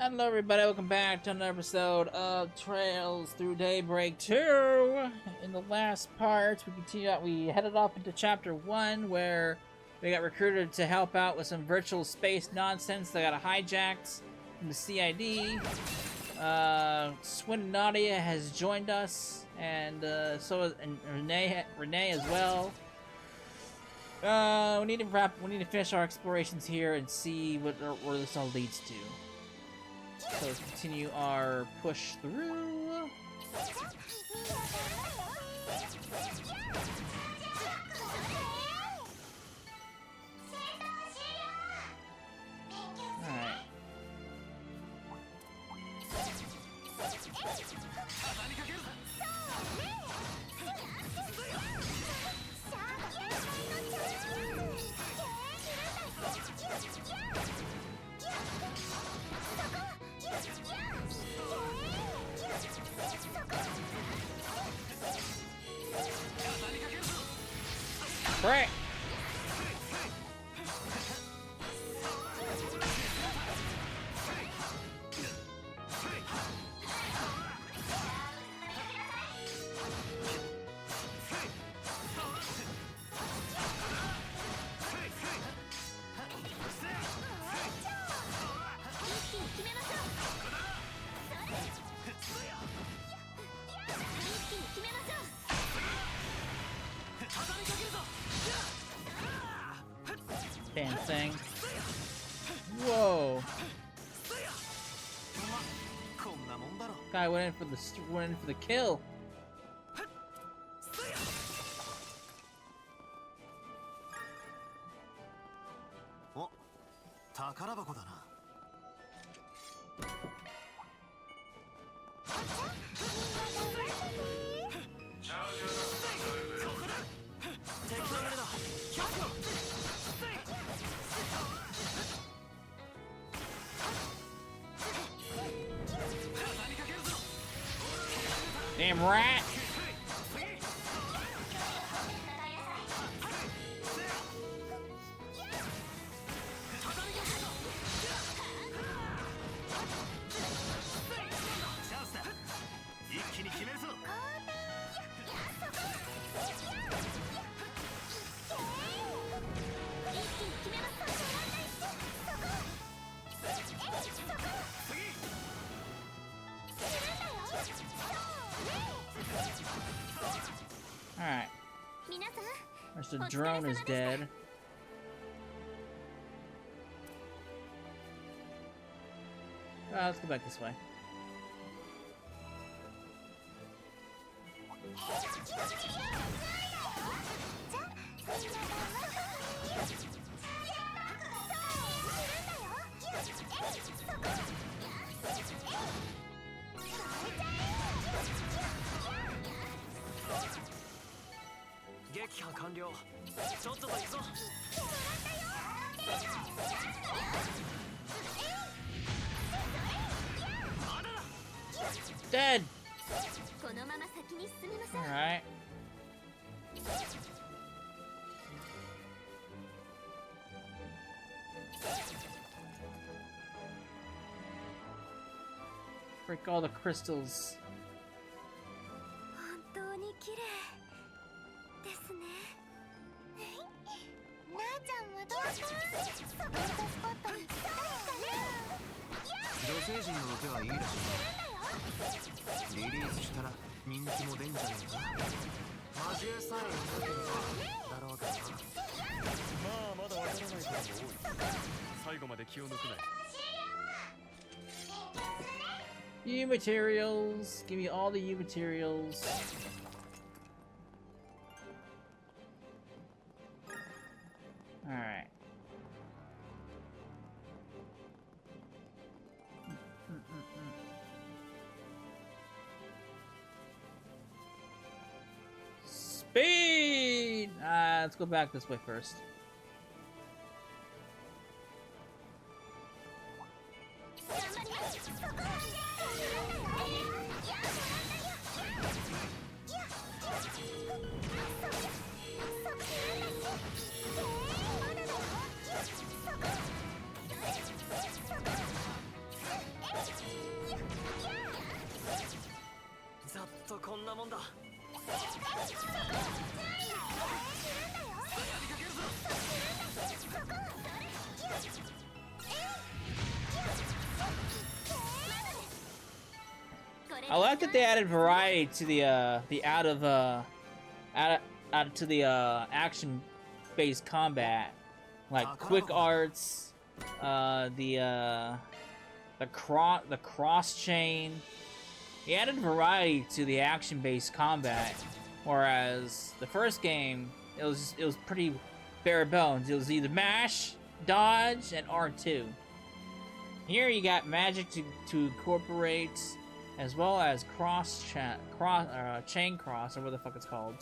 Hello everybody, welcome back to another episode of Trails Through Daybreak 2. In the last part, we headed off into Chapter 1, where we got recruited to help out with some virtual space nonsense that got hijacked from the CID. Swin and Nadia has joined us, and Renee as well. We need to finish our explorations here and see where this all leads to. So let's continue our push through. Alright. Right. Damn thing. Whoa. Guy went in for the kill. Oh, 宝箱だな。Damn rat! Alright. Mr. Drone is dead. Let's go back this way. Dead! Alright. Break all the crystals. U materials. Give me all the U materials. Alright. Speed! Let's go back this way first. もんだ。 I like that they added variety to the action-based combat, like quick arts, the cross chain. He added variety to the action-based combat, whereas the first game it was pretty bare bones. It was either mash, dodge, and R2. Here you got magic to incorporate, as well as chain cross, or what the fuck it's called.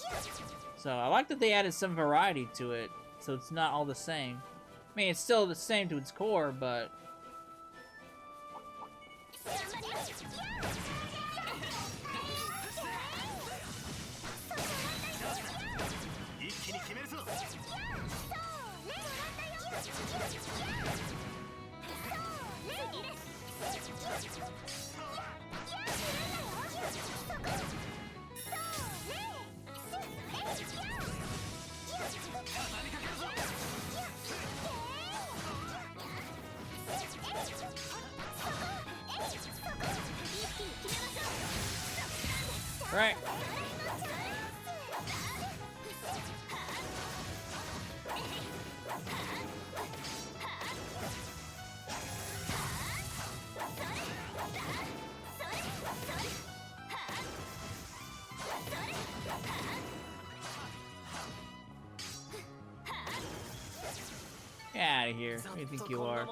So I like that they added some variety to it, so it's not all the same. I mean, it's still the same to its core, but... Right. Get out of here. Who do you think you are?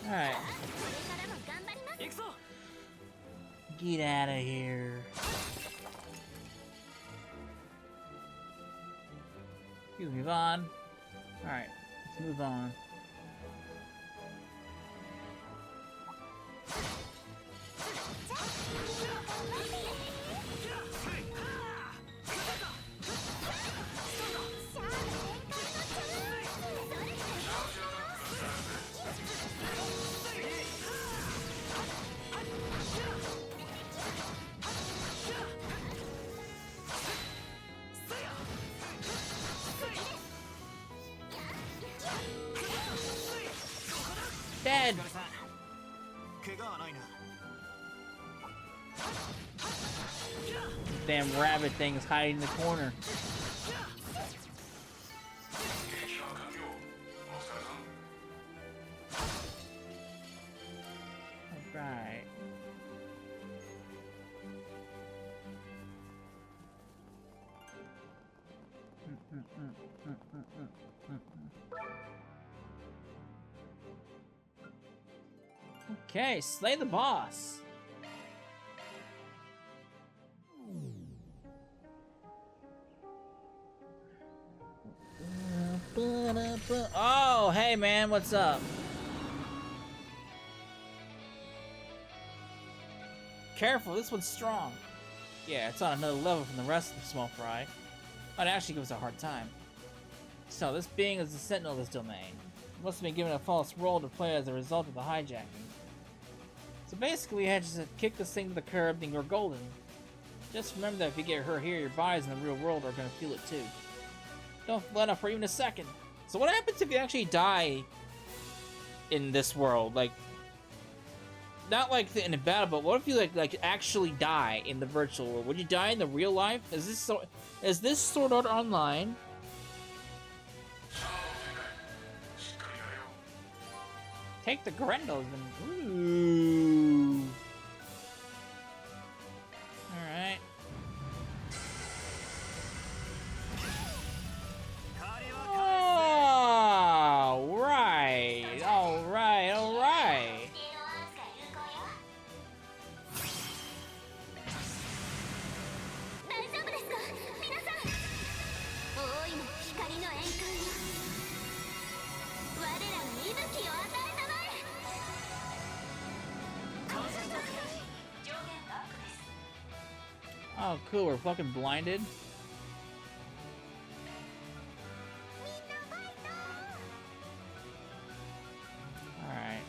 Alright. Get out of here. You move on. Alright, let's move on. Dead. Damn rabbit thing is hiding in the corner. Alright. Okay, slay the boss. Oh, hey man, what's up? Careful, this one's strong. Yeah, it's on another level from the rest of the small fry. Might actually give us a hard time. So, this being is the sentinel of this domain. Must have been given a false role to play as a result of the hijacking. So basically, you had to kick this thing to the curb, then you're golden. Just remember that if you get hurt here, your bodies in the real world are gonna feel it too. Don't let up for even a second. So what happens if you actually die in this world? Like, not like in a battle, but what if you like actually die in the virtual world? Would you die in the real life? Is this Sword Art Online? Take the Grendels and ooh. Alright. Alright. Oh, cool. We're fucking blinded. Alright.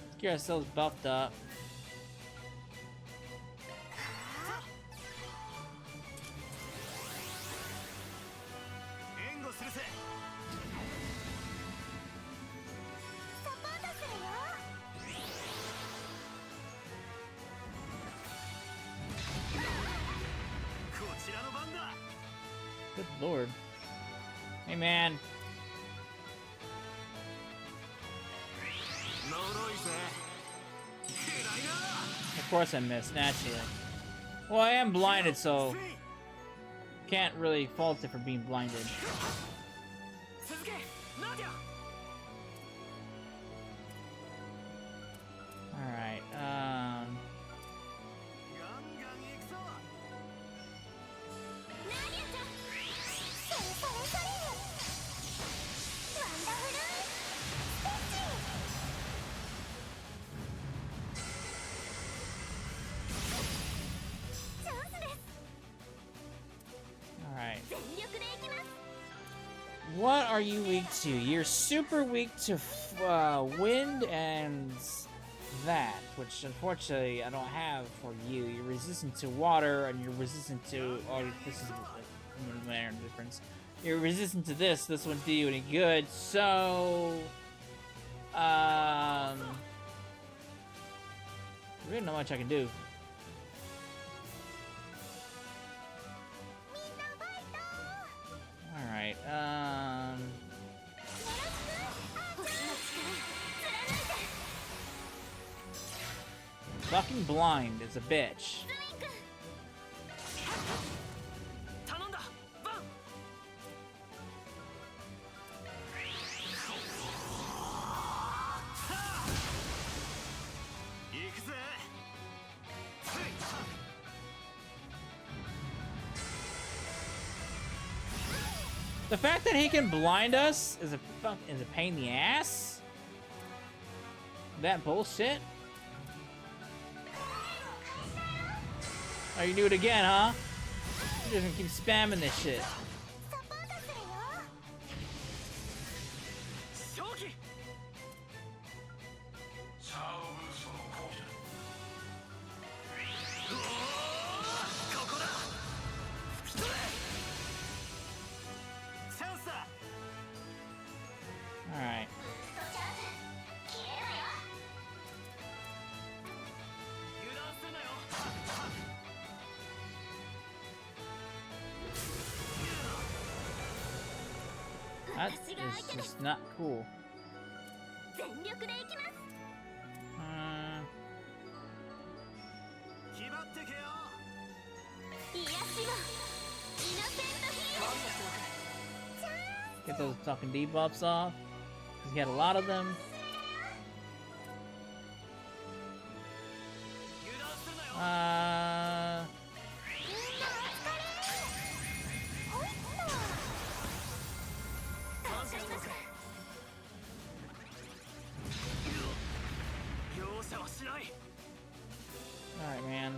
Let's get ourselves buffed up. Good lord. Hey, man. Of course I missed, naturally. Well, I am blinded, so can't really fault it for being blinded. Alright, Alright. What are you weak to? You're super weak to wind and that, which unfortunately I don't have for you. You're resistant to water and you're resistant to... Oh, this is a minor difference. You're resistant to this. This wouldn't do you any good, so... I really don't know much I can do. Alright, fucking blind is a bitch. The fact that he can blind us is a pain in the ass. That bullshit. Oh, you do it again, huh? You're just gonna keep spamming this shit. Alright. That is just not cool. Get those fucking debuffs off. He had a lot of them. Alright, man.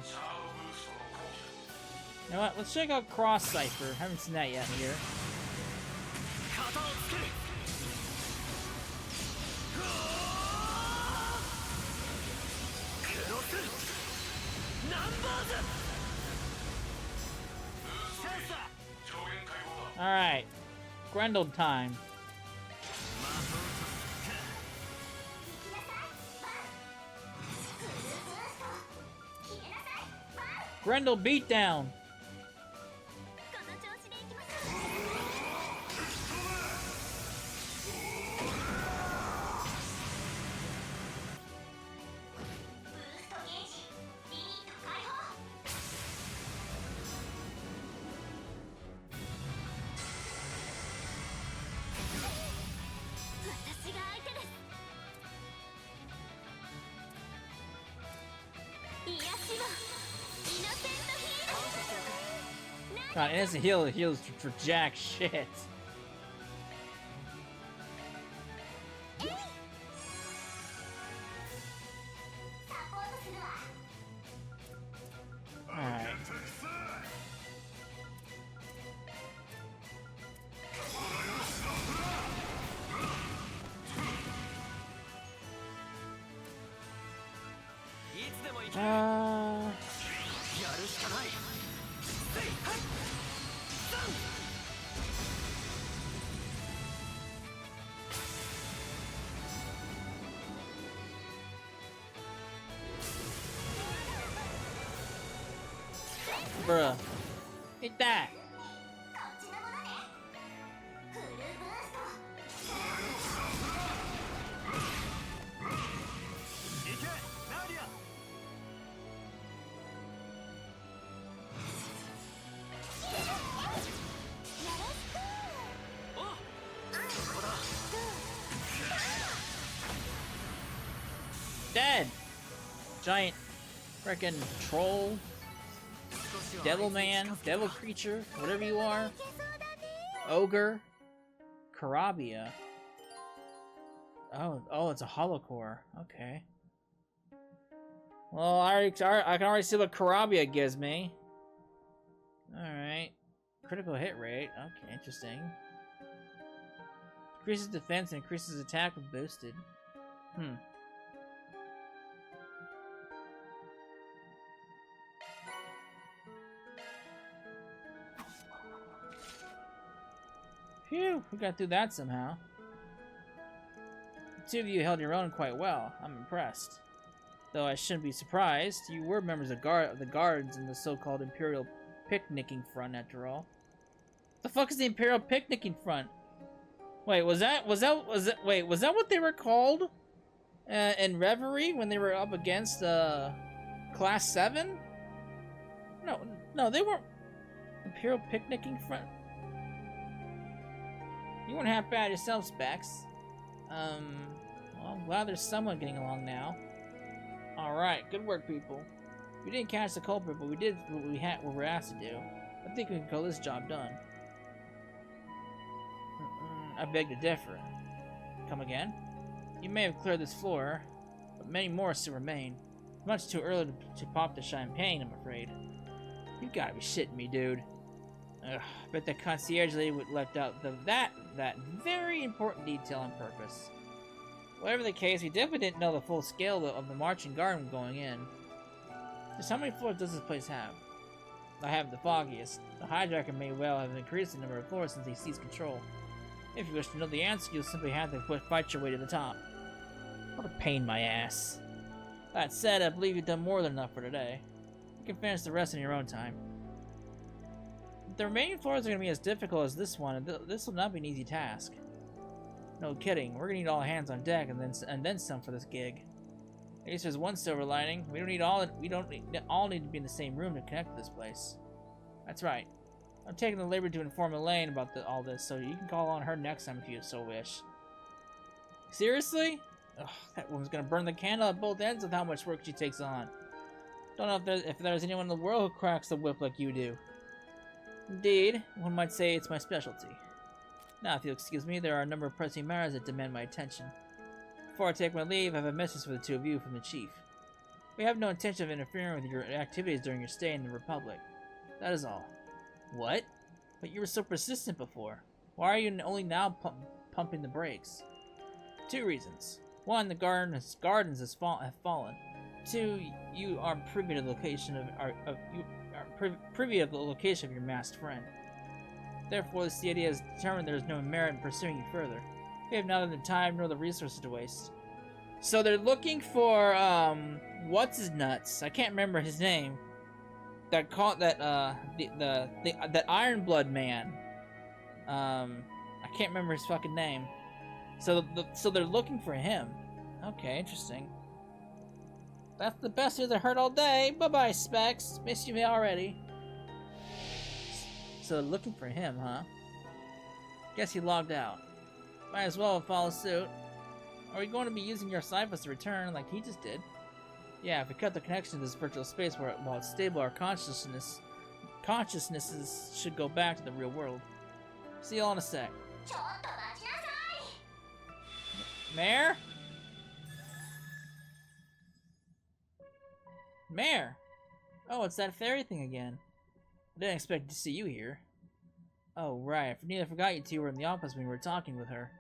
You know what? Let's check out Cross Cipher. Haven't seen that yet here. Alright. Grendel time. Grendel beatdown. God, innocent heal heals for jack shit. やるしかない。せいはいさん。Bruh. Hit that. Dead. Giant freaking troll. Devil man, devil creature, whatever you are. Ogre. Karabia. Oh, it's a holocore. Okay. Well, I can already see what Karabia gives me. Alright. Critical hit rate. Okay, interesting. Increases defense and increases attack when boosted. Phew, we got through that somehow. The two of you held your own quite well. I'm impressed. Though I shouldn't be surprised. You were members of the guards in the so-called Imperial Picnicking Front, after all. The fuck is the Imperial Picnicking Front? Wait, was that what they were called? In Reverie when they were up against Class 7? No, they weren't. Imperial Picnicking Front? You weren't half bad yourself, Specs. Well, I'm glad there's someone getting along now. Alright, good work, people. We didn't catch the culprit, but we did what we were asked to do. I think we can call this job done. I beg to differ. Come again? You may have cleared this floor, but many more still remain. It's much too early to pop the champagne, I'm afraid. You gotta be shitting me, dude. Ugh, I bet the concierge lady left out that very important detail on purpose. Whatever the case, we definitely didn't know the full scale of the marching garden going in. Just how many floors does this place have? I have the foggiest. The hijacker may well have increased the number of floors since he seized control. If you wish to know the answer, you'll simply have to fight your way to the top. What a pain in my ass. That said, I believe you've done more than enough for today. You can finish the rest in your own time. The remaining floors are going to be as difficult as this one, and this will not be an easy task. No kidding, we're going to need all hands on deck and then some for this gig. At least there's one silver lining. We don't all need to be in the same room to connect to this place. That's right. I'm taking the liberty to inform Elaine about all this, so you can call on her next time if you so wish. Seriously? Ugh, that woman's gonna burn the candle at both ends with how much work she takes on. Don't know if there's anyone in the world who cracks the whip like you do. Indeed, one might say it's my specialty. Now, if you'll excuse me, there are a number of pressing matters that demand my attention. Before I take my leave, I have a message for the two of you from the Chief. We have no intention of interfering with your activities during your stay in the Republic. That is all. What? But you were so persistent before. Why are you only now pumping the brakes? Two reasons. One, the gardens have fallen. Two, you are privy to the location of your masked friend. Therefore, the CID has determined there is no merit in pursuing you further. We have neither the time nor the resources to waste. So they're looking for what's his nuts? I can't remember his name. That Iron Blood man. I can't remember his fucking name. So they're looking for him. Okay, interesting. That's the best news I heard all day. Bye bye, Specs. Miss you already. So they're looking for him, huh? Guess he logged out. Might as well follow suit. Are we going to be using your ciphers to return like he just did? Yeah, if we cut the connection to this virtual space while it's stable, our consciousnesses should go back to the real world. See you all in a sec. Mayor? Mayor! Oh, it's that fairy thing again. I didn't expect to see you here. Oh, right. I forgot you two were in the office when we were talking with her.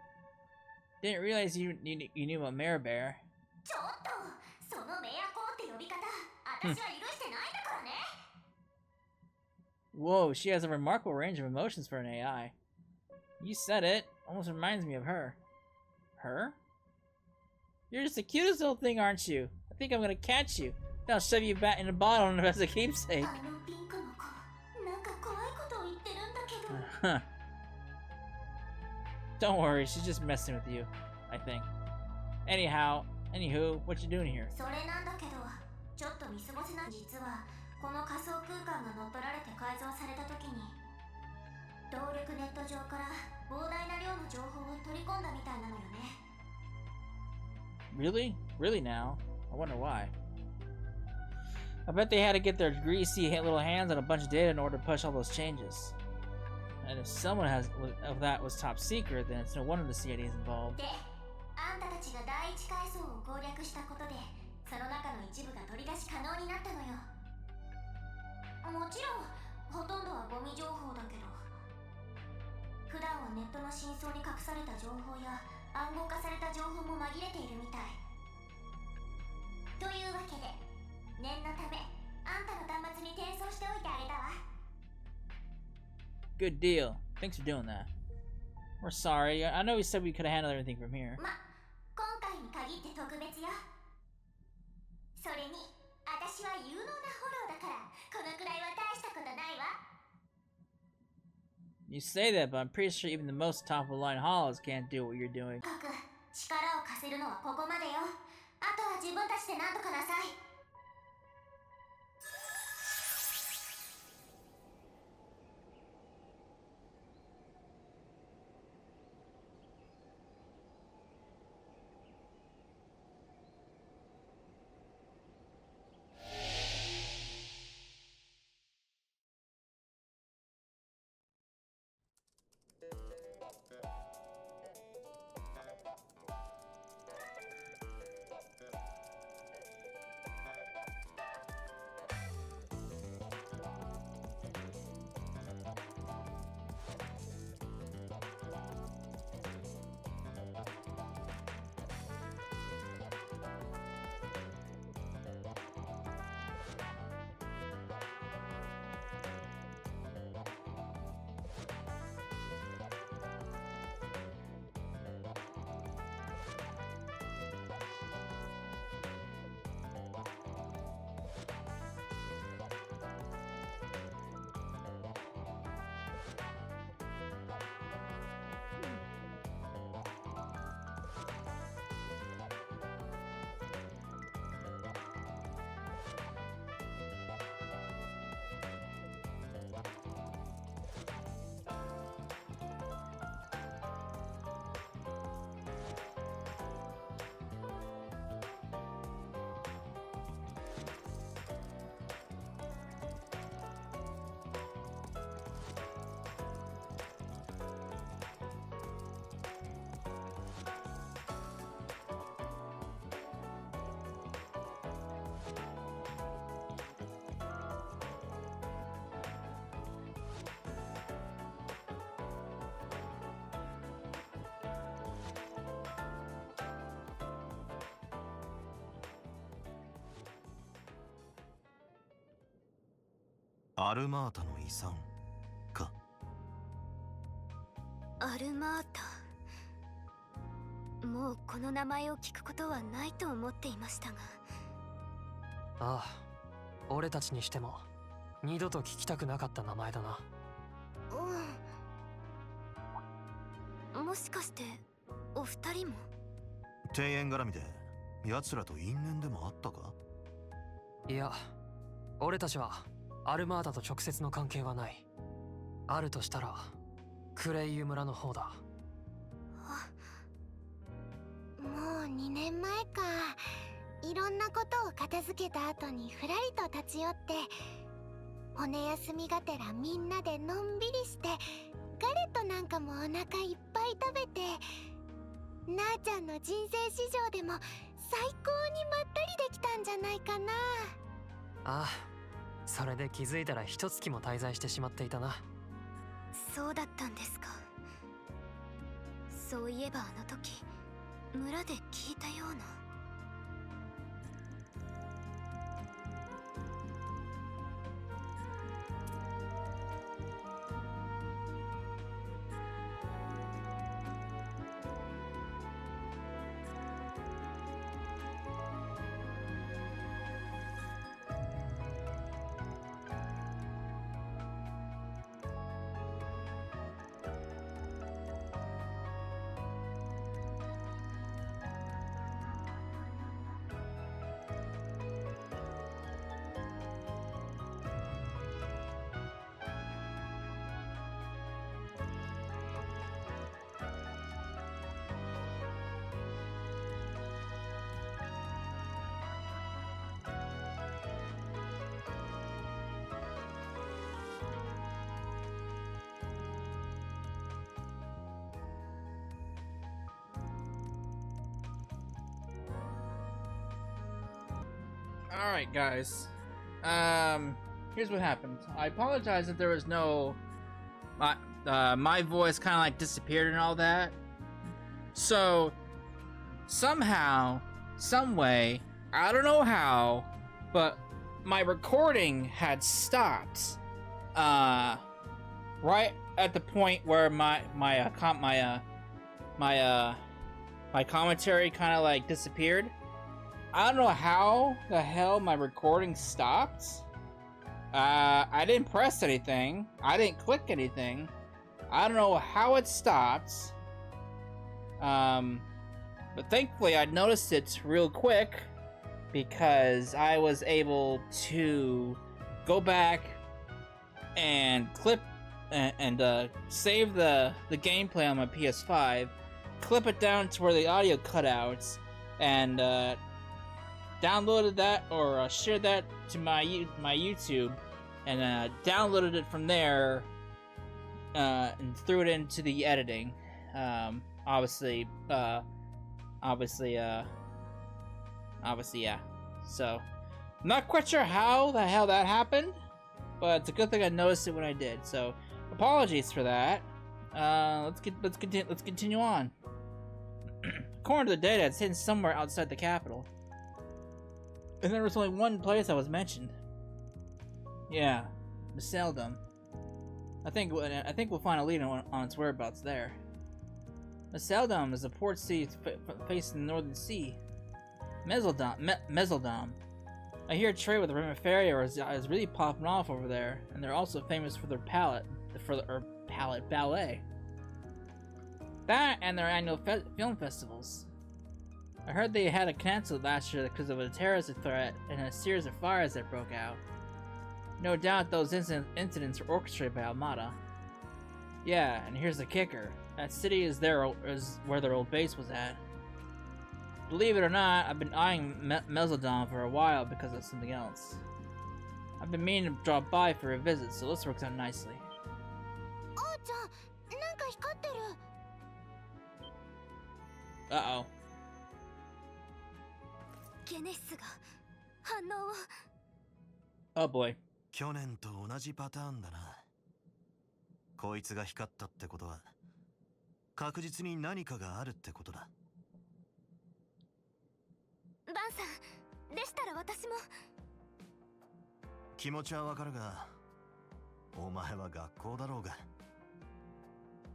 Didn't realize you knew about Mare Bear. Whoa, she has a remarkable range of emotions for an AI. You said it. Almost reminds me of her. Her? You're just the cutest little thing, aren't you? I think I'm gonna catch you. Then I'll shove you back in a bottle as a keepsake. Don't worry, she's just messing with you, I think. Anywho, what you doing here? この仮想空間が乗っ取られて改造された時に動力ネット上から膨大な量の情報を取り込んだみたいなのよね。 Really? Really now? I wonder why. I bet they had to get their greasy little hands on a bunch of data in order to push all those changes. And if someone of that was top secret, then it's no wonder the CID is involved. で、あんたたちが第一階層を攻略したことでその中の一部が取り出し可能になったのよ。 もちろんほとんどはゴミ情報だけど普段はネットの真相に隠された情報や暗号化された情報も紛れているみたいというわけで念のためあんたの端末に転送しておいてあげたわ。 Good deal. Thanks for doing that. We're sorry. I know we said we could have handled everything from here. ま、今回に限って特別よ。それに私は有能なフォローだからこのくらいは大したことないわ。 You say that, but I'm pretty sure even the most top-of-the-line hollows can't do what you're doing. とく力を貸せるのはここまでよ。あとは自分たちで何とかなさい。 アルマータの遺産か。アルマータ、もうこの名前を聞くことはないと思っていましたが。ああ、俺たちにしても二度と聞きたくなかった名前だな。うん、もしかしてお二人も庭園絡みで奴らと因縁でもあったか。いや、俺たちはアルマータと直接の関係はない。あるとしたらクレイユ村の方だ。もう2年前か。いろんなことを片付けた後にふらりと立ち寄って骨休みがてらみんなでのんびりしてガレットなんかもお腹いっぱい食べて、なあちゃんの人生史上でも最高にまったりできたんじゃないかな。ああ、それで気づいたら一月も滞在してしまっていたな。そうだったんですか。そういえばあの時村で聞いたような。Alright, guys. Here's what happened. I apologize that there was no... My voice kind of like disappeared and all that. So, somehow, some way, I don't know how, but my recording had stopped. Right at the point where my commentary kind of like disappeared. I don't know how the hell my recording stopped. I didn't press anything. I didn't click anything. I don't know how it stopped. But thankfully I noticed it real quick because I was able to go back and clip and save the gameplay on my PS5, clip it down to where the audio cut out, and downloaded that or shared that to my YouTube, and downloaded it from there and threw it into the editing. Obviously, yeah. So, I'm not quite sure how the hell that happened, but it's a good thing I noticed it when I did. So, apologies for that. Let's continue on. According to the data, it's hidden somewhere outside the capital, and there was only one place that was mentioned. Yeah, Meseldom. I think we'll find a lead on its whereabouts there. Meseldom is a port city facing the Northern Sea. Meseldom. I hear trade with the Remiferia is really popping off over there, and they're also famous for their palette ballet. That and their annual film festivals. I heard they had to cancel last year because of a terrorist threat and a series of fires that broke out. No doubt those incidents were orchestrated by Almada. Yeah, and here's the kicker. That city is where their old base was at. Believe it or not, I've been eyeing Meseldom for a while because of something else. I've been meaning to drop by for a visit, so this works out nicely. Uh-oh. Oh boy. 去年と同じパターンだな。こいつが光ったってことは確実に何かがあるってことだ。バンさん、でしたら私も。気持ちはわかるが、お前は学校だろうが。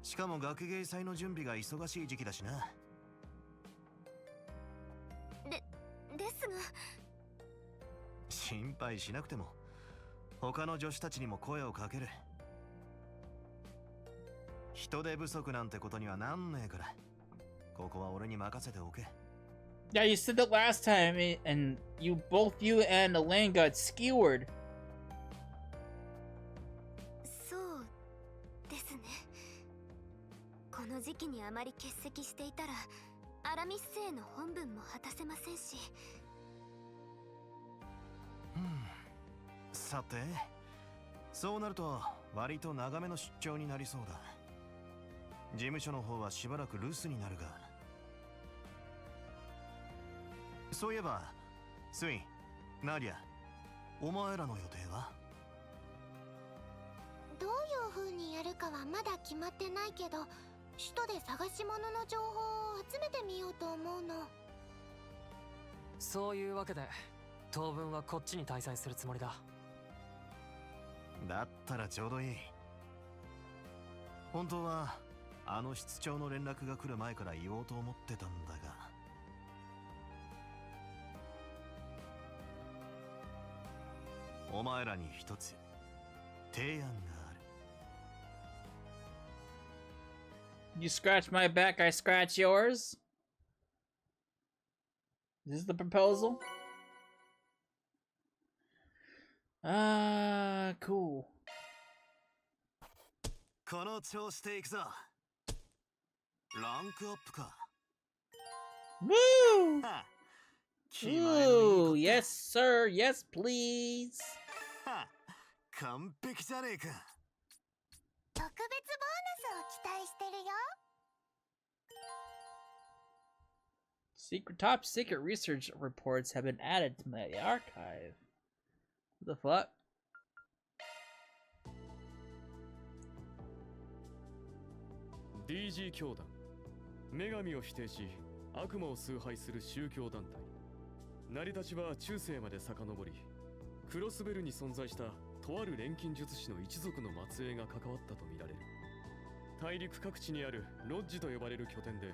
しかも学芸祭の準備が忙しい時期だしな。ですが。心配しなくても、他の女子たちにも声をかける。人手不足なんてことにはなんねえから、ここは俺に任せておけ。Yeah, you said that last time, and both you and Elaine got skewered. そうですね。この時期にあまり欠席していたら、アラミス星の本分も果たせませんし。さて、そうなると割と長めの出張になりそうだ。事務所の方はしばらく留守になるが。そういえば、スイン、ナディア、お前らの予定は？どういう風にやるかはまだ決まってないけど、首都で探し物の情報を集めてみようと思うの。そういうわけで当分はこっちに滞在するつもりだ。だったらちょうどいい。本当はあの室長の連絡が来る前から言おうと思ってたんだが。お前らに一つ提案がある。You scratch my back, I scratch yours? Is this the proposal? Cool. この調子でいくぞ。ランクアップか。Woo! はOoh, yes, sir. Yes, please. は完璧じゃねえか。特別ボーナスを期待してるよ。Top secret research reports have been added to my archive. What the fuck? DG 教団、女神を否定し悪魔を崇拝する宗教団体。成り立ちは中世まで遡り、クロスベルに存在したとある錬金術師の一族の末裔が関わったとみられる。大陸各地にあるロッジと呼ばれる拠点で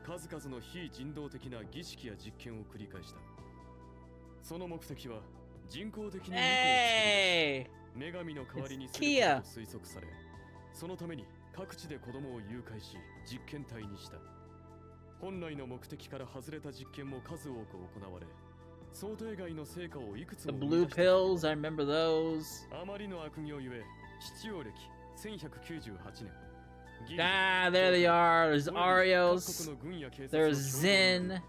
数々の非人道的な儀式や実験を繰り返した。その目的は人工的に女神の代わりにすることと推測され、そのために各地で子供を誘拐し実験体にした。本来の目的から外れた実験も数多く行われ、想定外の成果をいくつも The blue pills, I remember those. あまりの悪行ゆえ、七葉暦1198年。Ah, there they are. There's Arios. There's Zin.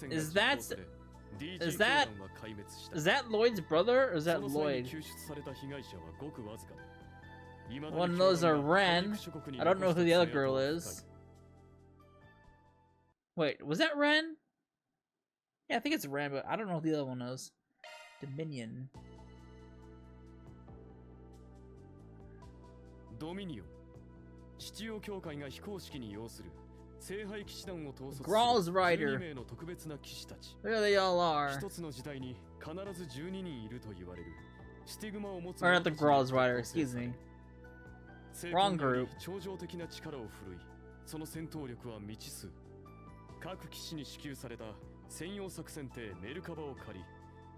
Is that Lloyd's brother or is that Lloyd? One of those are Ren. I don't know who the other girl is. Wait, was that Ren? Yeah, I think it's Ren, but I don't know who the other one is. Dominion. Dominion. 七葉教会が非公式に要する聖杯騎士団を統率する Graal's Rider. 12名の特別な騎士たち。 There they all are. 一つの時代に必ず12人いると言われるスティグマを持つ Or not the Graal's Rider, excuse me. Wrong group. 超常的な力を振るい、その戦闘力は未知数。各騎士に支給された専用作戦艇メルカバを借り、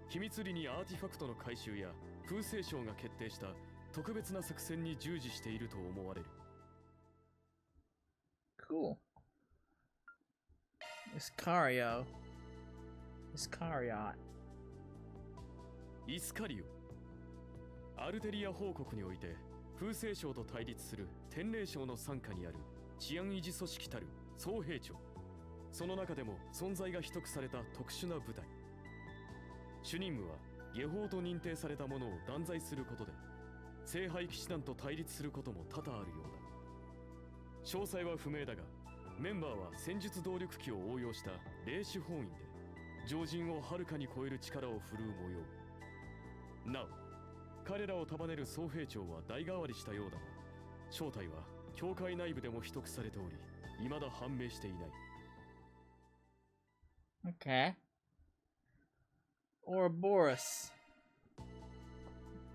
秘密裏にアーティファクトの回収や風星省が決定した特別な作戦に従事していると思われる。Cool. Iscario. Iscariot. イスカリオ。アルテリア報告において風星省と対立する天霊省の傘下にある治安維持組織たる総兵長。その中でも存在が秘匿された特殊な部隊。主任務は下法と認定されたものを断罪することで、聖杯騎士団と対立することも多々あるようだ。詳細は不明だが、メンバーは戦術動力機を応用した霊視法院で常人をはるかに超える力を振るう模様。なお、彼らを束ねる総兵長は代替わりしたようだが、正体は教会内部でも秘匿されており、未だ判明していない。Okay. Ouroboros.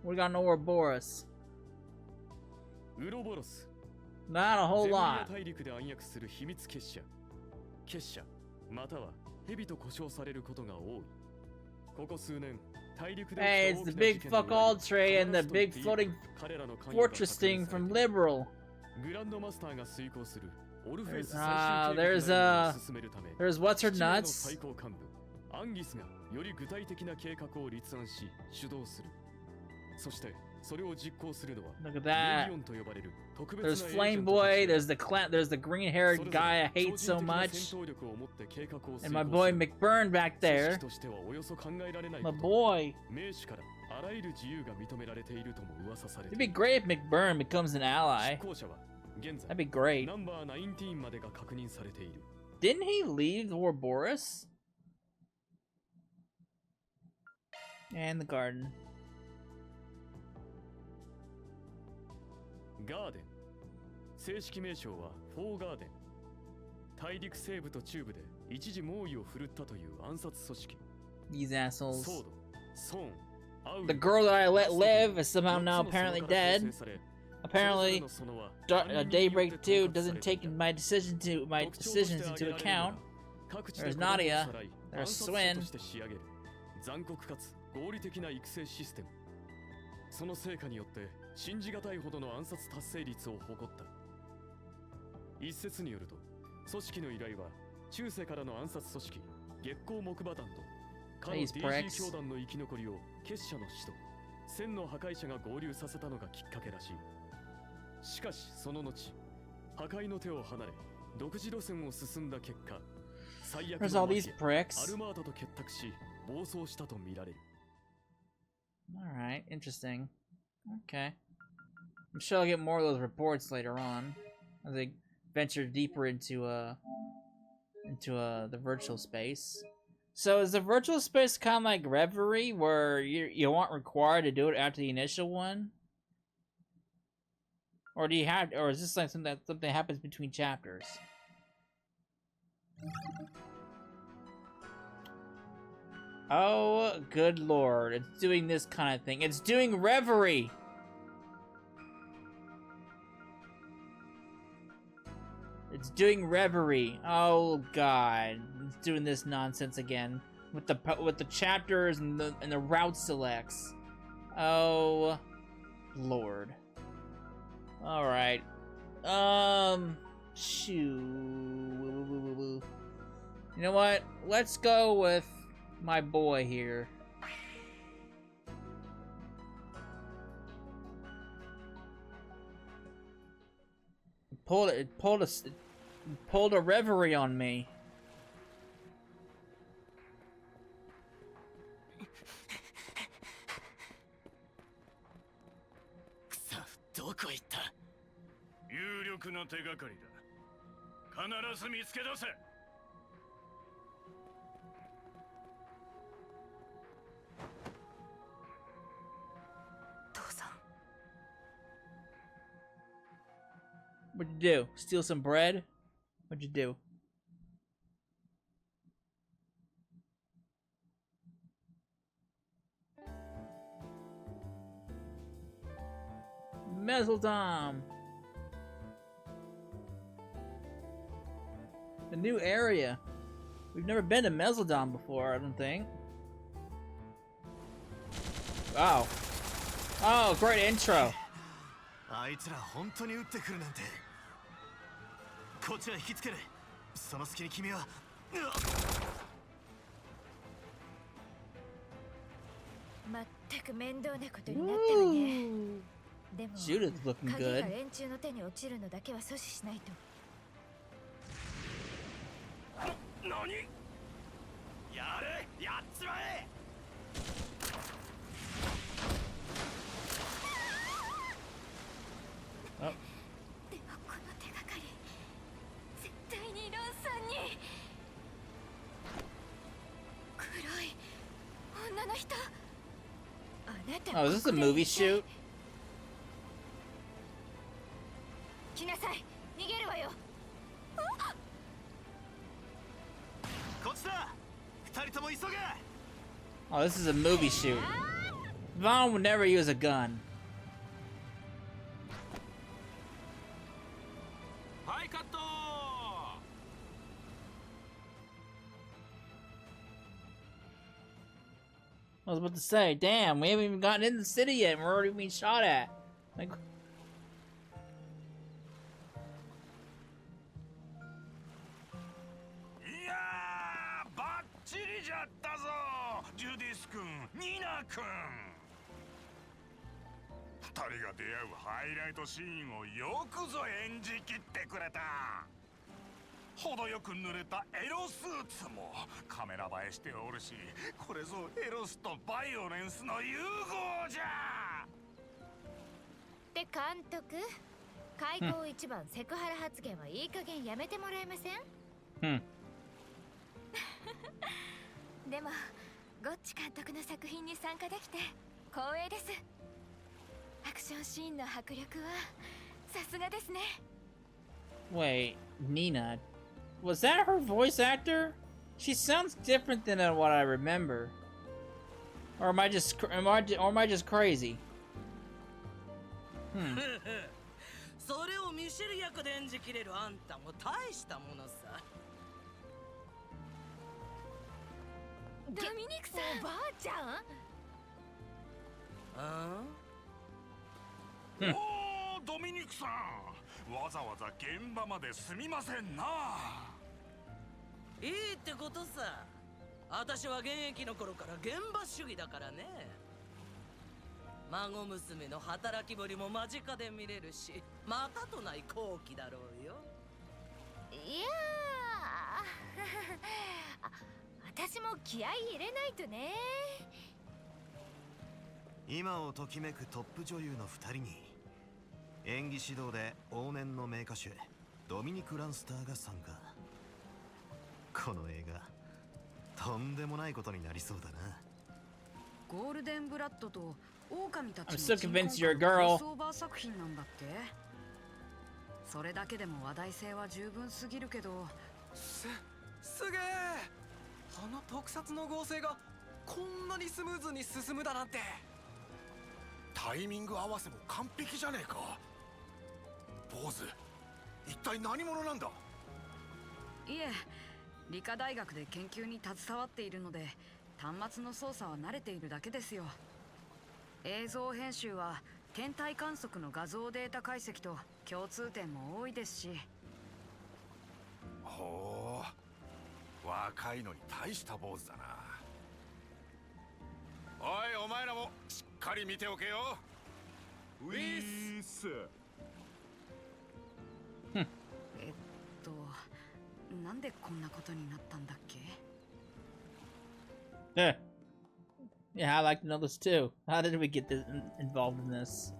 We got an Ouroboros. ウロボロス。 Not a whole lot. 大陸で暗躍する秘密結社。結社または蛇と呼称されることが多い。ここ数年、大陸で Hey, it's the big fuck all tray and the big floating fortress thing from Liberal. グランドマスターが遂行するオルフェス there's what's her nuts? 最高幹部アンギスがより具体的な計画を立案し主導する。そしてそれを実行するのは Look at that. レギオンと呼ばれる特別 There's なエージェント Flame Boy, there's the green-haired guy I hate so much. And my boy McBurn back there. My boy. It'd be great if McBurn becomes an ally. That'd be great. Didn't he leave Ouroboros? And the garden. ガーデン。正式名称はフォーガーデン。大陸西部と中部で一時猛威を振るったという暗殺組織。These assholes. ソード、ソーン、アウル、 The girl that I let live is somehow now apparently dead. Apparently, Daybreak 2 doesn't take my decisions into account. There's Nadia. There's Swin. 残酷かつ合理的な育成システム。その成果によって信じがたいほどの暗殺達成率を誇った。一説によると、組織の依頼は中世からの暗殺組織月光木馬団とかの DG 教団の生き残りを結社の使徒千の破壊者が合流させたのがきっかけらしい。しかしその後、破壊の手を離れ独自路線を進んだ結果、最悪のマフィアアルマータと結託し暴走したとみられる。Alright, interesting. Okay. I'm sure I'll get more of those reports later on as I venture deeper into into the virtual space. So is the virtual space kind of like Reverie, where you aren't required to do it after the initial one, or do you have, or is this like something that happens between chapters? Oh, good lord! It's doing this kind of thing. It's doing Reverie. It's doing Reverie. Oh god, it's doing this nonsense again with the chapters and the route selects. Oh lord. All right. Shoo. You know what? Let's go with my boy here. It pulled a Reverie on me. くそ、どこ行った？有力な手がかりだ。必ず見つけ出せ。父さん。 What'd you do? Steal some bread? What'd you do? Mezzledom! A new area. We've never been to Mezzledom before, I don't think. Wow. Oh, great intro. あいつら本当に撃ってくるなんて。こっちは引きつける。その隙に君は。全く面倒なことになったわね。でも、 Judith's looking 鍵 good. が連中の手に落ちるのだけは阻止しないと。何？やれ、やっちまえ。 Oh. でもこの手がかり絶対にロンさんに黒い女の人あなた Oh, is this a movie shoot? 来なさい逃げるわよ こっちだ。二人とも急げ。 Oh, this is a movie shoot. Vaughn would never use a gun. はい、カット。 I was about to say, damn, we haven't even gotten in the city yet and we're already being shot at. Like, いやー、バッチリじゃったぞ、ジュディス君、ニナ君。二人が出会うハイライトシーンをよくぞ演じきってくれた。程よく濡れたエロスーツもカメラ映えしておるし、これぞエロスとバイオレンスの融合じゃ。で監督開口一番セクハラ発言はいい加減やめてもらえません hmm. でもゴッチ監督の作品に参加できて光栄です。アクションシーンの迫力はさすがですね。 Wait, Nina. Was that her voice actor? She sounds different than what I remember. Or am I just crazy? Hmm. それを見せる役で演じきれるあんたも大したものさ。ドミニクさんおばあちゃんあおー、ドミニクさん、わざわざ現場まですみませんな。いいってことさ。私は現役の頃から現場主義だからね。孫娘の働きぶりも間近で見れるし、またとない好機だろうよ。いや私も気合い入れないとね。今をときめくトップ女優の二人に演技指導で往年の名歌手ドミニク・ランスターが参加。この映画とんでもないことになりそうだな。ゴールデンブラッドと狼たち I'm の still 鎮 convinced 魂 you're a からの girl. クロスオーバー作品なんだって。それだけでも話題性は十分すぎるけど。すげえ、あの特撮の合成がこんなにスムーズに進むだなんて。タイミング合わせも完璧じゃねえか。坊主、一体何者なんだ。いえ、理科大学で研究に携わっているので端末の操作は慣れているだけですよ。映像編集は天体観測の画像データ解析と共通点も多いですし。ほう、若いのに大した坊主だな。おい、お前らもしっかり見ておけよ。ウィース。なんでこんなことになったんだっけ。 Yeah, I'd like to know this too. How did we get this involved in this?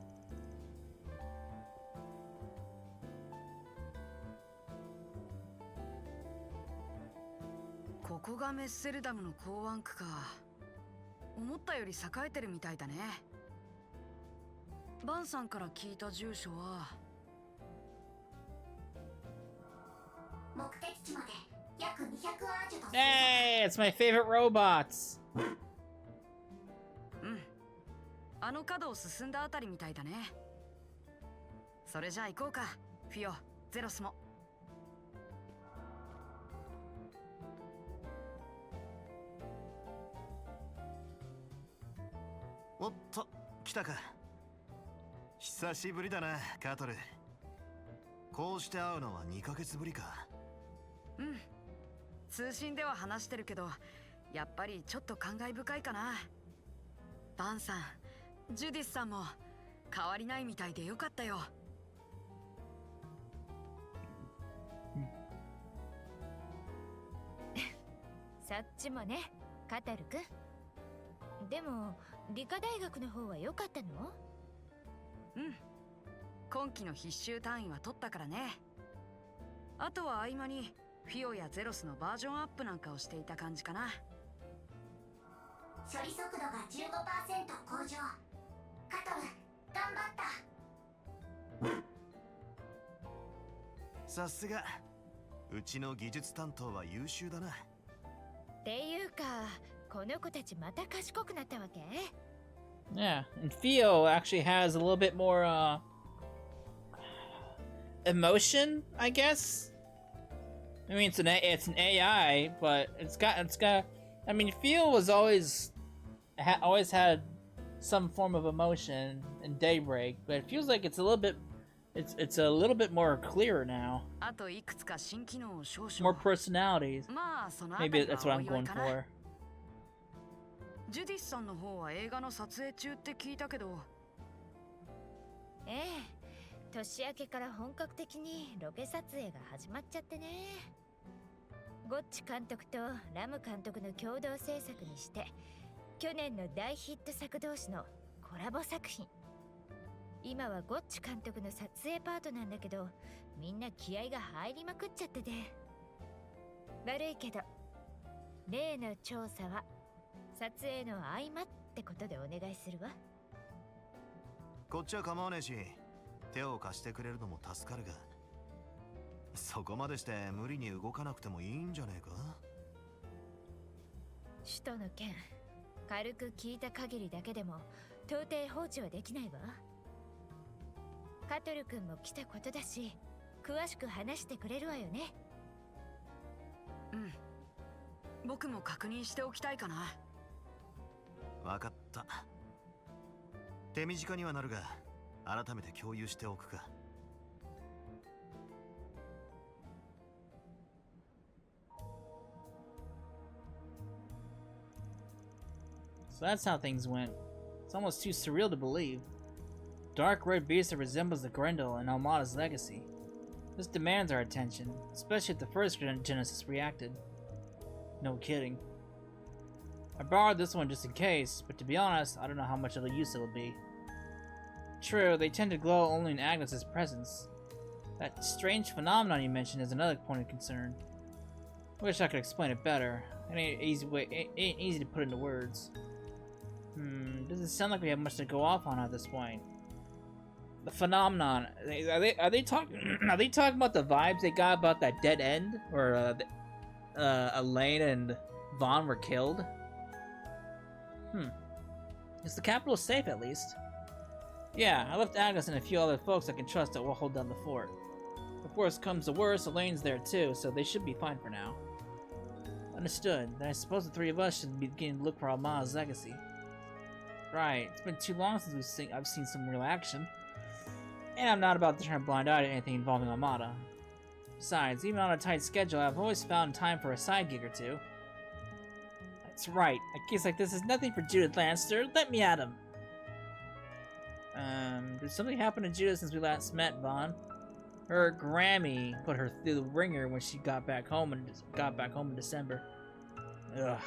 ここがメッセルダムの港湾区か。思ったより栄えてるみたいだね。バンさんから聞いた住所は。目的地まで約200アーチュと。 Hey, it's my favorite robots. うん。あの角を進んだあたりみたいだね。それじゃあ行こうか、フィオ、ゼロスも。おっと、来たか。久しぶりだな、カートル。こうして会うのは2ヶ月ぶりか。うん。通信では話してるけど、やっぱりちょっと感慨深いかな。バンさん、ジュディスさんも変わりないみたいでよかったよ。そっちもね、カタルくん。でも理科大学の方は良かったの？うん。今期の必修単位は取ったからね。あとは合間にフィオやゼロスのバージョンアップなんかをしていた感じかな。処理速度が 15% 向上。カトル、頑張った。さすが。うちの技術担当は優秀だな。っていうか、この子たちまた賢くなったわけ？ Yeah, and Theo actually has a little bit more emotion, I guess. I mean, it's an AI, but it's got. I mean, Theo was always had some form of emotion in Daybreak, but it feels like it's a little bit. It's a little bit more clear now. あといくつか新機能を少 More 々。 personalities. まあそのあたり Maybe は that's what お I'm いおい going かな。 for. ジュディスさんの方は映画の撮影中って聞いたけど。ええ、年明けから本格的にロケ撮影が始まっちゃってね。ゴッチ監督とラム監督の共同制作にして、去年の大ヒット作同士のコラボ作品。今はゴッチ監督の撮影パートなんだけど、みんな気合が入りまくっちゃってて。悪いけど、例の調査は撮影の合間ってことでお願いするわ。こっちは構わねえし、手を貸してくれるのも助かるが、そこまでして無理に動かなくてもいいんじゃねえか。首都の件、軽く聞いた限りだけでも到底放置はできないわ。カトル君も来たことだし、詳しく話してくれるわよね。うん。僕も確認しておきたいかな。わかった。手短にはなるが、改めて共有しておくか。So that's how things went. It's almost too surreal to believe. Dark red beast that resembles the Grendel and Almada's legacy. This demands our attention, especially if the first Genesis reacted. No kidding. I borrowed this one just in case, but to be honest, I don't know how much of a use it'll be. True, they tend to glow only in Agnes's presence. That strange phenomenon you mentioned is another point of concern. Wish I could explain it better. It ain't easy to put into words. Doesn't sound like we have much to go off on at this point. The phenomenon. Are they talking? Are they talking about the vibes they got about that dead end, where Elaine and Vaughn were killed? Is the capital safe at least? Yeah, I left Agnes and a few other folks I can trust that will hold down the fort. If worst comes to worst, Elaine's there too, so they should be fine for now. Understood. Then I suppose the three of us should be beginning to look for Almana's legacy. Right. It's been too long since I've seen some real action. And I'm not about to turn a blind eye to anything involving Almana. Besides, even on a tight schedule, I've always found time for a side gig or two. That's right. A case like this is nothing for Judith Lannister. Let me at him. Did something happen to Judith since we last met, Vaughn? Her Grammy put her through the ringer when she got back home in December. Ugh.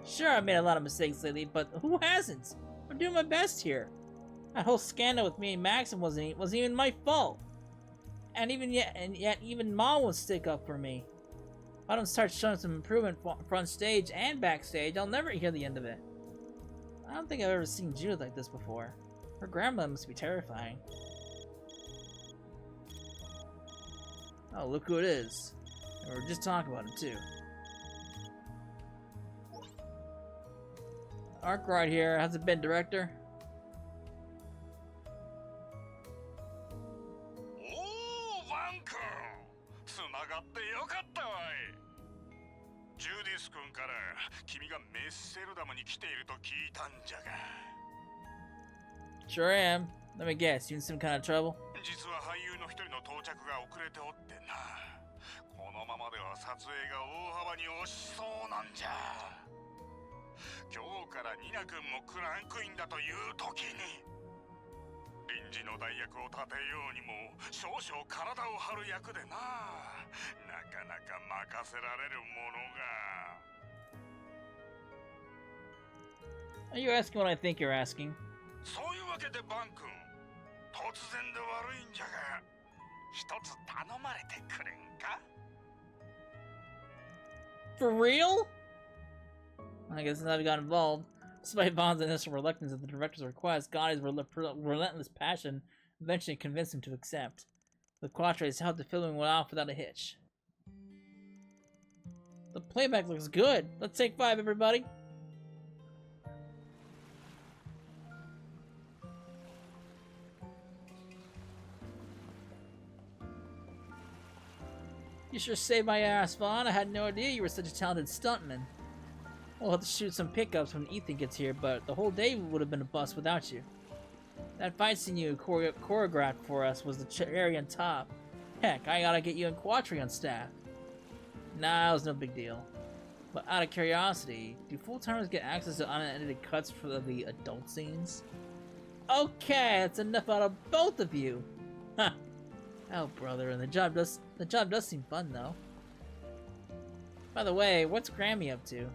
Sure, I've made a lot of mistakes lately, but who hasn't? I'm doing my best here. That whole scandal with me and Maxim wasn't even my fault. And yet even Mom will stick up for me. If I don't start showing some improvement front stage and backstage, I'll never hear the end of it. I don't think I've ever seen Judith like this before. Her grandmother must be terrifying. Oh, look who it is. And we were just talking about him, too. Arkwright here. How's it been, director? Oh, Vanko! つながってよかったわい。ジュディス君から君がメッセルダムに来ていると聞いたんじゃが。Sure am. Let me guess, you in some kind of trouble? 実は俳優の一人の到着が遅れておってな。このままでは撮影が大幅に押しそうなんじゃ。今日からニナ君もクランクインだという時に臨時の代役を立てようにも少々体を張る役でな。なかなか任せられるものが。 Are you asking what I think you're asking? そういうわけでバン君、突然で悪いんじゃが一つ頼まれてくれんか？ For real? I guess since I've got involved, despite Vaughn's initial reluctance at the director's request, Gotti's relentless passion eventually convinced him to accept. The Quatres helped the filming went off without a hitch. The playback looks good. Let's take 5, everybody. You sure saved my ass, Vaughn. I had no idea you were such a talented stuntman. We'll have to shoot some pickups when Ethan gets here, but the whole day would have been a bust without you. That fight scene you choreographed for us was the cherry on top. Heck, I gotta get you and Quattro on staff. Nah, it was no big deal. But out of curiosity, do full-timers get access to unedited cuts for the adult scenes? Okay, that's enough out of both of you. Huh. Oh, brother, and the job does seem fun though. By the way, what's Grammy up to?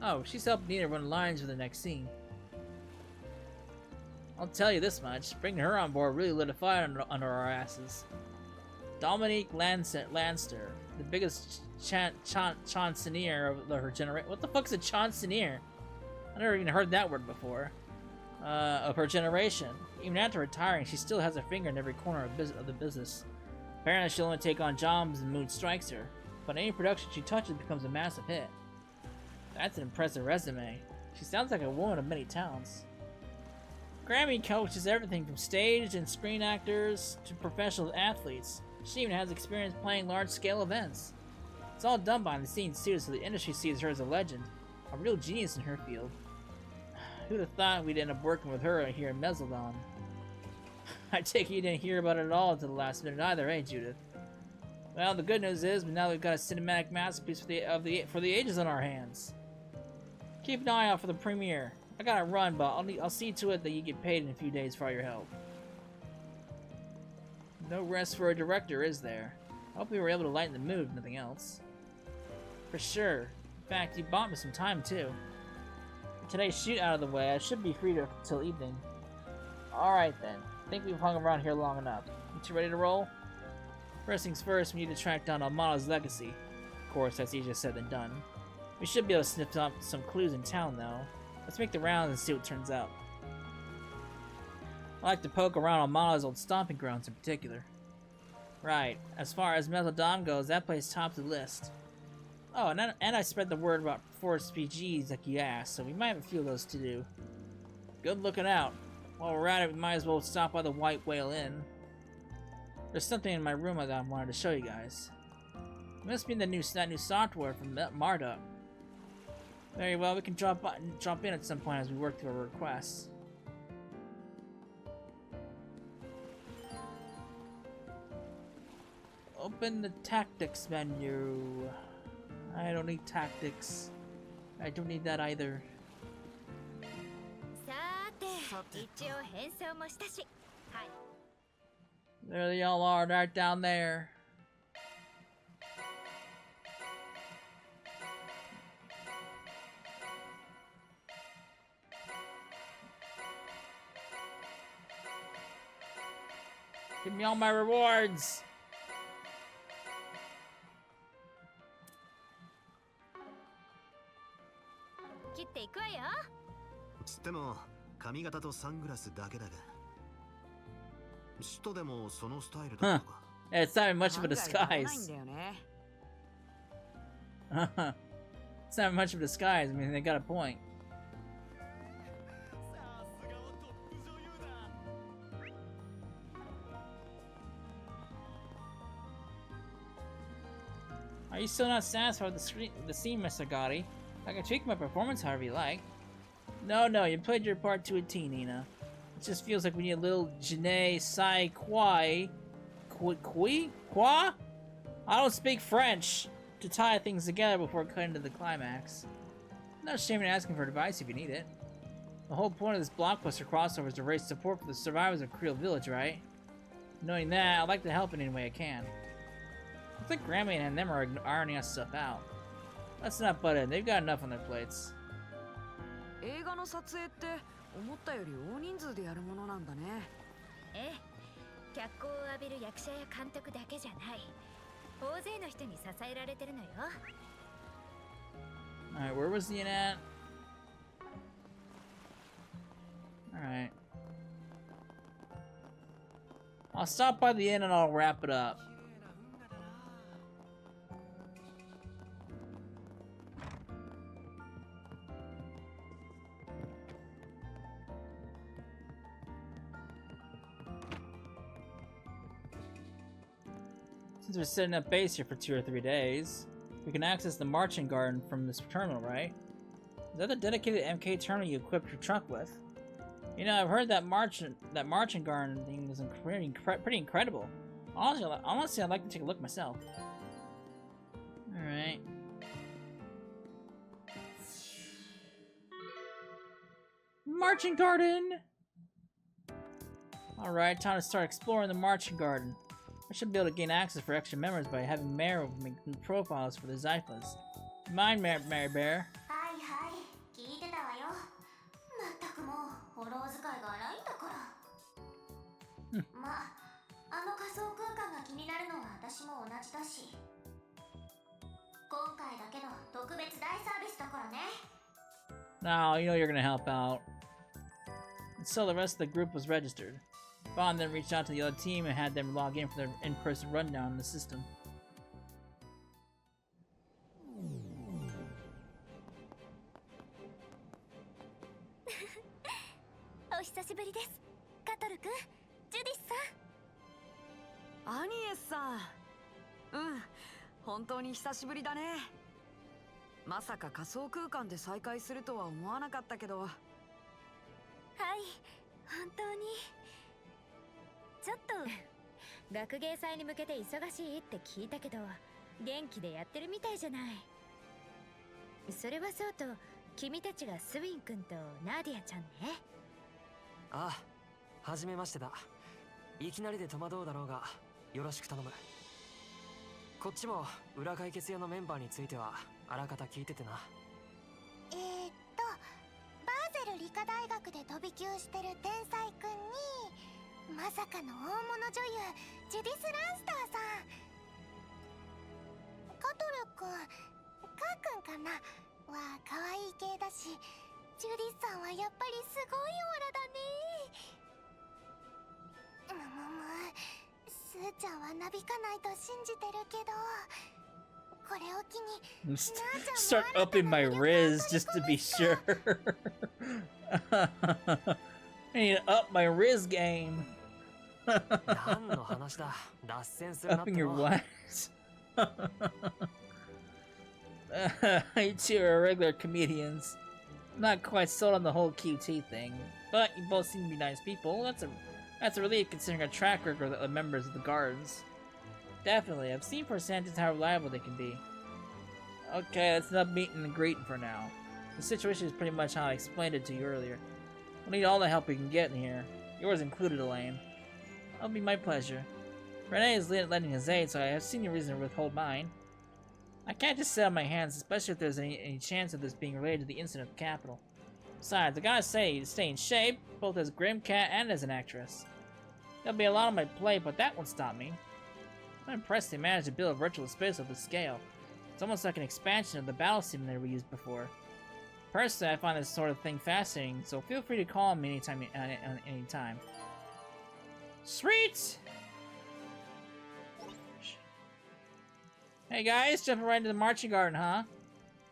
Oh, she's helped Nina run lines for the next scene. I'll tell you this much, bringing her on board really lit a fire under our asses. Dominique Lanster, the biggest chansonnier of her generation. What the fuck's a chansonnier? I never even heard that word before. Of her generation. Even after retiring, she still has her finger in every corner of the business. Apparently she'll only take on jobs and mood strikes her, but any production she touches becomes a massive hit. That's an impressive resume. She sounds like a woman of many talents. Grammy coaches everything from stage and screen actors to professional athletes. She even has experience playing large-scale events. It's all done behind the scenes too, so the industry sees her as a legend, a real genius in her field. Who'd have thought we'd end up working with her here in Mezzaldon? I take it you didn't hear about it at all until the last minute either, eh, Judith? Well, the good news is, now we've got a cinematic masterpiece for the ages on our hands. Keep an eye out for the premiere. I gotta run, but I'll see to it that you get paid in a few days for all your help. No rest for a director, is there? I hope we were able to lighten the mood, if nothing else. For sure. In fact, you bought me some time, too. With today's shoot out of the way, I should be free till evening. Alright then. I think we've hung around here long enough. You two ready to roll? First things first, we need to track down Almana's legacy. course, that's easier said than done. We should be able to sniff up some clues in town, though. Let's make the rounds and see what turns out. I like to poke around on Mana's old stomping grounds in particular. Right, as far as Mezzaldam goes, that place tops the list. Oh, and I spread the word about forest PGs like you asked, so we might have a few of those to do. Good looking out. While we're at it, we might as well stop by the White Whale Inn. There's something in my room that I wanted to show you guys. It must be that new software from Marduk. Very well, we can drop in at some point as we work through our requests. Open the tactics menu. I don't need tactics. I don't need that either. There they all are, right down there. Give me all my rewards! Huh. Yeah, it's not much of a disguise. It's not much of a disguise. I mean, they got a point. Are you still not satisfied with the scene, Mr. Gotti? I can tweak my performance however you like. No, you played your part to a T, Nina. It just feels like we need a little je ne sais quoi? I don't speak French to tie things together before cutting to the climax. I'm not ashamed of asking for advice if you need it. The whole point of this blockbuster crossover is to raise support for the survivors of Creel Village, right? Knowing that, I'd like to help in any way I can. I think Grammy and them are ironing us stuff out. Let's not butt in. They've got enough on their plates. 映画の撮影って思ったより大人数でやるものなんだね。ええ、脚光を浴びる役者や監督だけじゃない。大勢の人に支えられてるのよ。Alright, where was the inn at? Alright. I'll stop by the inn and I'll wrap it up. Since we're setting up base here for 2 or 3 days, we can access the marching garden from this terminal, right? Is that the dedicated MK terminal you equipped your truck with? You know, I've heard that marching garden thing is pretty incredible. Honestly, I'd like to take a look myself. Alright. Marching garden! Alright, time to start exploring the marching garden. I should be able to gain access for extra members by having Mare make new profiles for the Zyphas. Mind, Mary Bear. Now, you know you're gonna help out. And so the rest of the group was registered. Bond then reached out to the other team and had them log in for their in-person rundown in the system. Anies さん。本当に久しぶりだね。まさか仮想空間で再会するとは思わなかったけど。はい、本当に。ちょっと学芸祭に向けて忙しいって聞いたけど、元気でやってるみたいじゃない。それはそうと、君たちがスウィン君とナーディアちゃんね。ああ、はじめましてだ。いきなりで戸惑うだろうが、よろしく頼む。こっちも裏解決用のメンバーについてはあらかた聞いててな。バーゼル理科大学で飛び級してる天才くんに、まさかの大物女優ジュディス・ランスターさん。カトル君、かなは可愛い系だし、ジュディさんはやっぱりすごいオーラだね。スーちゃんはなびかないと信じてるけど、これを機に Start upping my Riz just to be sure. I need to up my Riz game. 何の話だ。脱線するなって Upping your の。 what? You two are regular comedians. I'm not quite sold on the whole QT thing, but you both seem to be nice people. That's a relief considering our track record of members of the Gardens. Definitely, I've seen firsthand just how reliable they can be. Okay, let's not meeting and greeting for now. The situation is pretty much how I explained it to you earlier. We'll need all the help we can get in here, yours included, Elaine. That'll be my pleasure. Renee is lending his aid, so I have seen no reason to withhold mine. I can't just sit on my hands, especially if there's any chance of this being related to the incident at the Capitol. Besides, I gotta say, to stay in shape, both as Grimcat and as an actress. There'll be a lot on my plate, but that won't stop me. I'm impressed they managed to build a virtual space of this scale. It's almost like an expansion of the battle simulator we used before. Personally, I find this sort of thing fascinating, so feel free to call me anytime. Sweet! Hey guys, jumping right into the marching garden, huh?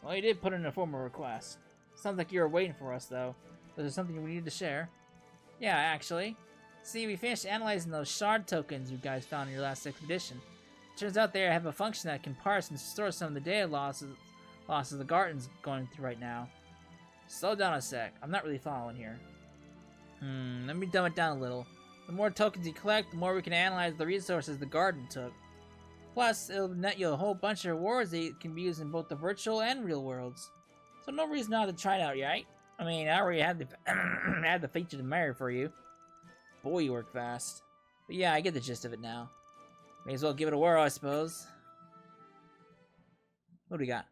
Well, you did put in a formal request. Sounds like you were waiting for us, though. Was there something we needed to share? Yeah, actually. See, we finished analyzing those shard tokens you guys found in your last expedition. Turns out they have a function that can parse and store some of the data losses the Garten's going through right now. Slow down a sec. I'm not really following here. Let me dumb it down a little. The more tokens you collect, the more we can analyze the resources the Garden took. Plus, it'll net you a whole bunch of rewards that can be used in both the virtual and real worlds. So no reason not to try it out, right? I mean, I already had the had the feature to marry for you. Boy, you work fast. But yeah, I get the gist of it now. May as well give it a whirl, I suppose. What do we got?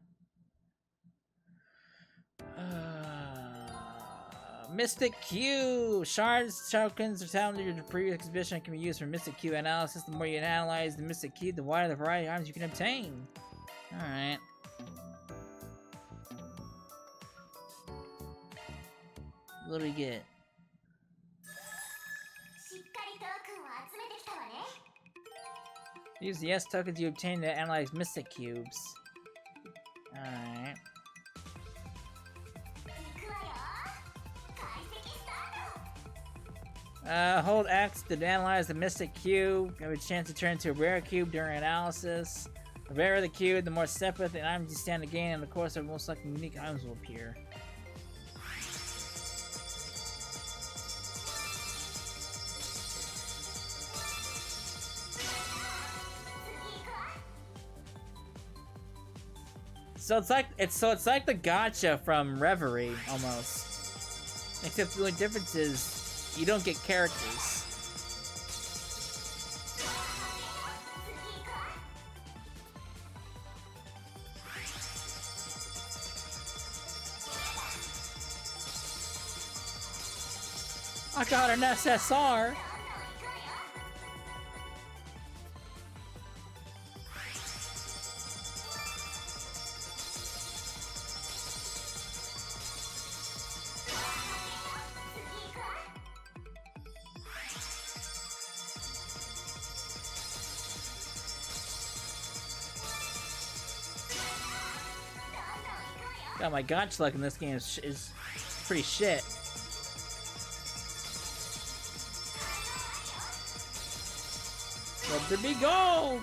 Mystic Q! Shards tokens are found in your previous exhibition can be used for Mystic Q analysis. The more you analyze the Mystic Q, the wider the variety of items you can obtain. Alright. What do we get? Use the S tokens you obtain to analyze Mystic Cubes. Alright. Hold X to analyze the Mystic Cube. Have a chance to turn into a rare cube during analysis. The rarer the cube, the more separate the items you stand to gain, and of course, the most likely unique items will appear. So it's like the gacha from Reverie almost. Except the only difference is you don't get characters. I got an SSR. God, my gacha luck in this game is pretty shit. Love to be gold!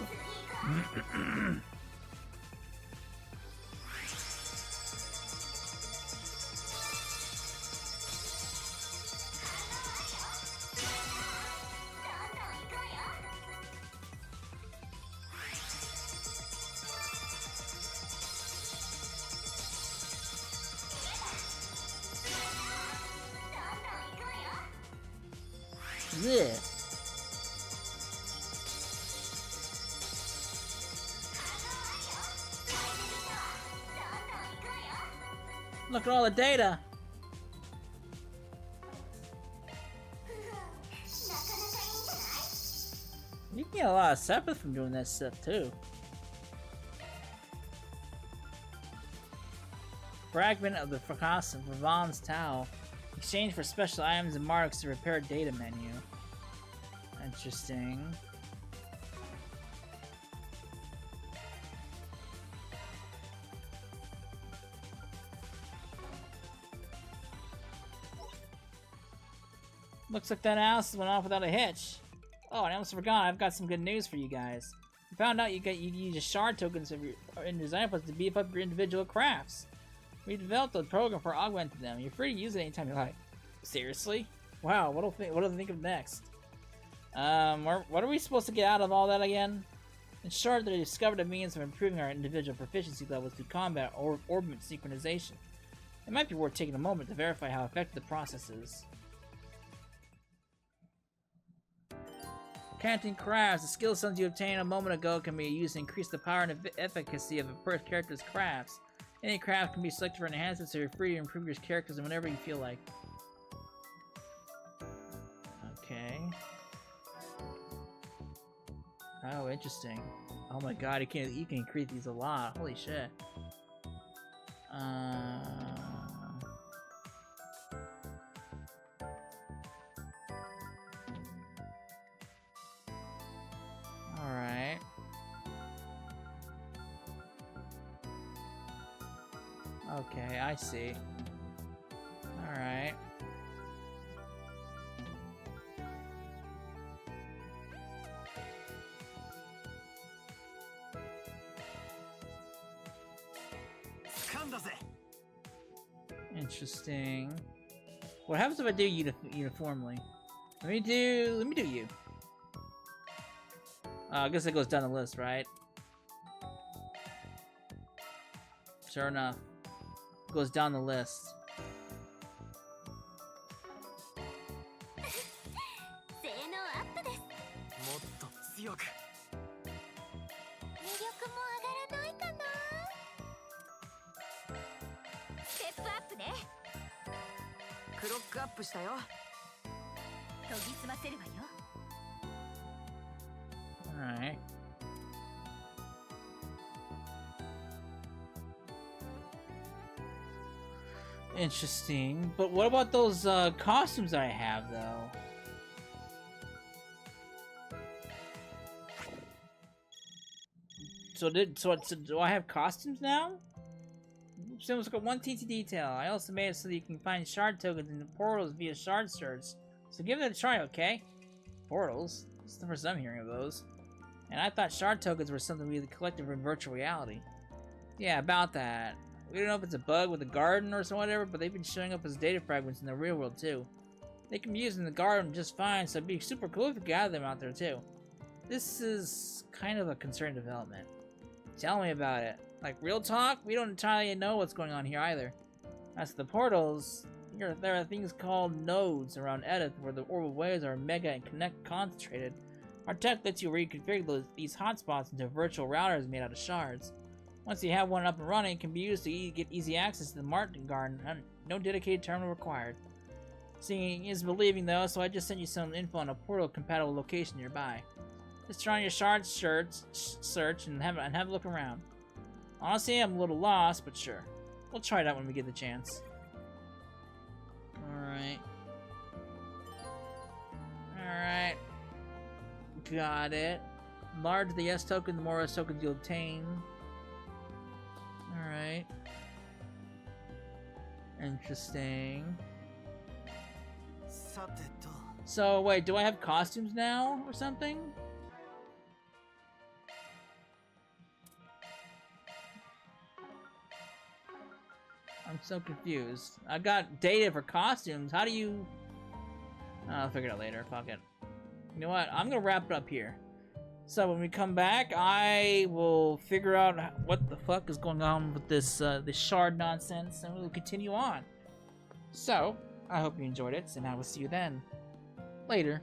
Yeah. Look at all the data. You can get a lot of separate from doing that stuff too. fragment of the fracas of Ravon's Tau. Exchange for special items and marks to repair data menu. Interesting. Looks like that house went off without a hitch. Oh, and I almost forgot, I've got some good news for you guys. I found out you use shard tokens in design points to beef up your individual crafts. We developed a program for augmenting them. You're free to use it anytime you like. Seriously? Wow, what do I think of next? What are we supposed to get out of all that again? In short, they discovered a means of improving our individual proficiency levels through combat or orbit synchronization. It might be worth taking a moment to verify how effective the process is. Canting crafts. The skill stones you obtained a moment ago can be used to increase the power and efficacy of a character's crafts. Any craft can be selected for enhancement, so you're free to improve your characters whenever you feel like. Okay. Oh, interesting. Oh my god, you can increase these a lot. Holy shit. Alright. Okay, I see. Alright. Interesting. What happens if I do uniformly? Let me do you. I guess it goes down the list, right? Sure enough. It goes down the list. Alright. Interesting. But what about those costumes I have, though? So do I have costumes now? So it's got one TT detail. I also made it so that you can find shard tokens in the portals via shard search. So give it a try, okay? Portals? This is the first I'm hearing of those. And I thought shard tokens were something we collected in virtual reality. Yeah, about that. We don't know if it's a bug with the Garten or so whatever, but they've been showing up as data fragments in the real world too. They can be used in the Garten just fine, so it'd be super cool if we gather them out there too. This is kind of a concerning development. Tell me about it. Like, real talk? We don't entirely know what's going on here either. As for the portals, there are things called nodes around Edith where the orbital waves are mega and concentrated. Our tech lets you reconfigure these hotspots into virtual routers made out of shards. Once you have one up and running, it can be used to get easy access to the Martin Garden. No dedicated terminal required. Seeing is believing though, so I just sent you some info on a portal compatible location nearby. Just try on your shard search and have a look around. Honestly, I'm a little lost, but sure. We'll try it out when we get the chance. Alright. Alright. Got it. Larger the S token, the more S tokens you'll obtain. Alright. Interesting. So, wait, do I have costumes now or something? I'm so confused. I got data for costumes. How do you... I'll figure it out later. Fuck it. You know what? I'm gonna wrap it up here. So when we come back, I will figure out what the fuck is going on with this this shard nonsense, and we'll continue on. So, I hope you enjoyed it, and I will see you then. Later.